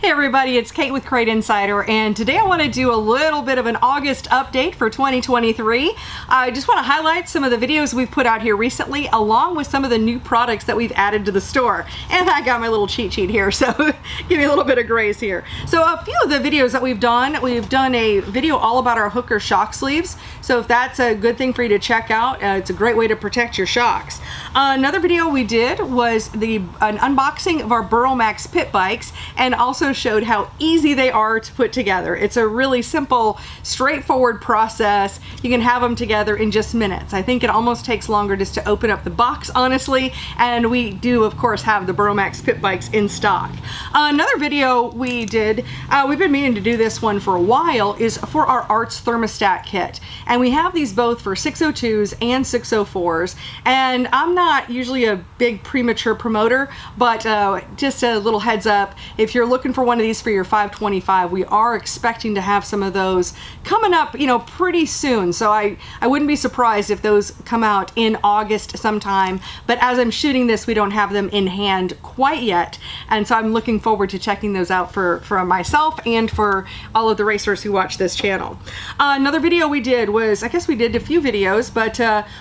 Hey everybody, it's Kate with Crate Insider, and today I want to do a little bit of an August update for 2023. I just want to highlight some of the videos we've put out here recently, along with some of the new products that we've added to the store. And I got my little cheat sheet here, so give me a little bit of grace here. So a few of the videos that we've done a video all about our hooker shock sleeves. So if that's a good thing for you to check out, it's a great way to protect your shocks. Another video we did was an unboxing of our Burl Max Pit Bikes, and also showed how easy they are to put together. It's a really simple, straightforward process. You can have them together in just minutes. I think it almost takes longer just to open up the box, honestly, and we do, of course, have the Burl Max Pit Bikes in stock. Another video we did, we've been meaning to do this one for a while, is for our Arts Thermostat Kit. And we have these both for 602s and 604s, and I'm not usually a big premature promoter, but just a little heads up, if you're looking for one of these for your 525, we are expecting to have some of those coming up, pretty soon. So I wouldn't be surprised if those come out in August sometime, but as I'm shooting this, we don't have them in hand quite yet. And so I'm looking forward to checking those out for myself and for all of the racers who watch this channel. Another video we did was, I guess we did a few videos, but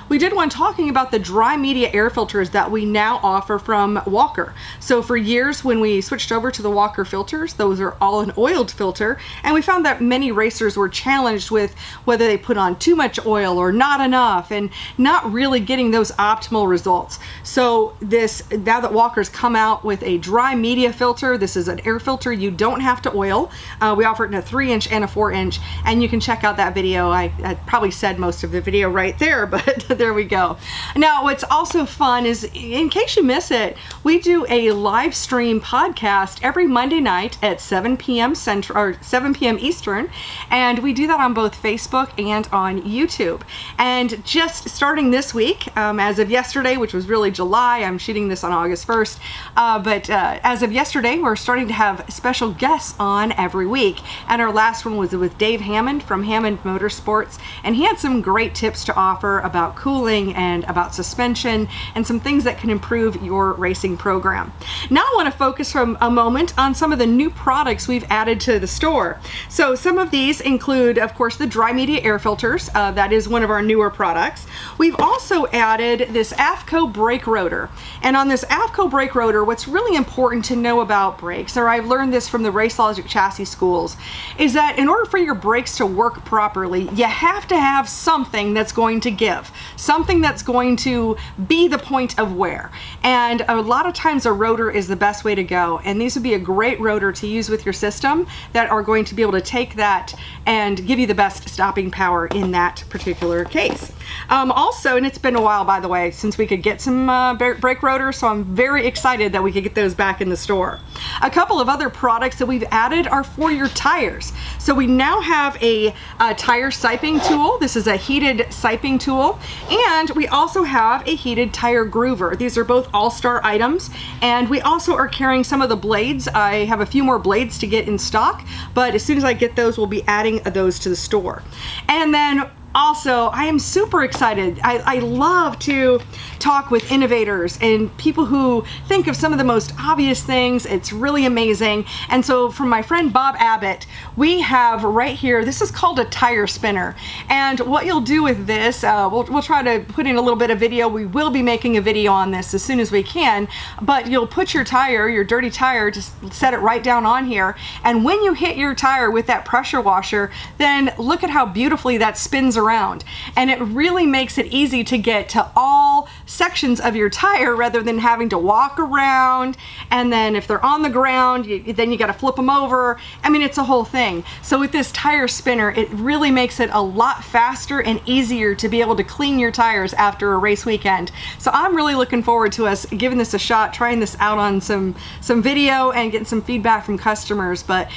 we did one talking about the dry media air filters that we now offer from Walker. So for years when we switched over to the Walker filters, those are all an oiled filter, and we found that many racers were challenged with whether they put on too much oil or not enough, and not really getting those optimal results. So now that Walker's come out with a dry media filter, this is an air filter you don't have to oil. We offer it in a 3-inch and a 4-inch, and you can check out that video. I probably said most of the video right there, but there we go. Now, what's also fun is, in case you miss it, we do a live stream podcast every Monday night at 7 p.m. Central or 7 p.m. Eastern, and we do that on both Facebook and on YouTube. And just starting this week, as of yesterday, which was really July, I'm shooting this on August 1st, but as of yesterday, we're starting to have special guests on every week. And our last one was with Dave Hammond from Hammond Motorsports, and he had some great tips to offer about cooling and about suspension and some things that can improve your racing program. Now I want to focus for a moment on some of the new products we've added to the store. So some of these include, of course, the dry media air filters. That is one of our newer products. We've also added this AFCO brake rotor. And on this AFCO brake rotor, what's really important to know about brakes, or I've learned this from the Race Logic chassis schools, is that in order for your brakes to work properly, you have to have something that's going to give, something that's going to be the point of wear. And a lot of times a rotor is the best way to go, and these would be a great rotor to use with your system that are going to be able to take that and give you the best stopping power in that particular case. Also, and it's been a while, by the way, since we could get some brake rotors, so I'm very excited that we could get those back in the store. A couple of other products that we've added are for your tires. So we now have a tire siping tool. This is a heated siping tool, and we also have a heated tire groover. These are both all-star items, and we also are carrying some of the blades. I have a few more blades to get in stock, but as soon as I get those, we'll be adding those to the store. And then also, I am super excited. I love to talk with innovators and people who think of some of the most obvious things. It's really amazing. And so from my friend Bob Abbott, we have right here, this is called a tire spinner. And what you'll do with this, we'll try to put in a little bit of video. We will be making a video on this as soon as we can, but you'll put your tire, your dirty tire, just set it right down on here. And when you hit your tire with that pressure washer, then look at how beautifully that spins around. And it really makes it easy to get to all sections of your tire rather than having to walk around, and then if they're on the ground, then you got to flip them over. I mean, it's a whole thing. So with this tire spinner, it really makes it a lot faster and easier to be able to clean your tires after a race weekend. So I'm really looking forward to us giving this a shot, trying this out on some video and getting some feedback from customers. But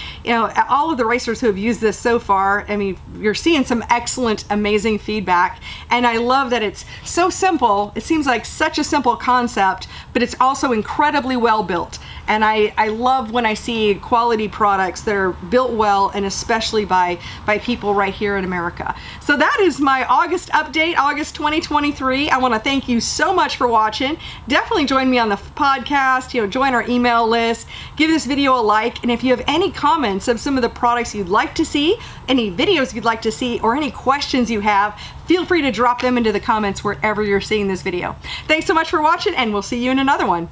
all of the racers who have used this so far, I mean, you're seeing some excellent, amazing feedback, and I love that it's so simple. It seems like such a simple concept, but it's also incredibly well built. And I love when I see quality products that are built well, and especially by people right here in America. So that is my August update, August 2023. I want to thank you so much for watching. Definitely join me on the podcast, join our email list, give this video a like, and if you have any comments of some of the products you'd like to see, any videos you'd like to see, or any questions you have, feel free to drop them into the comments wherever you're seeing this video. Thanks so much for watching, and we'll see you in another one.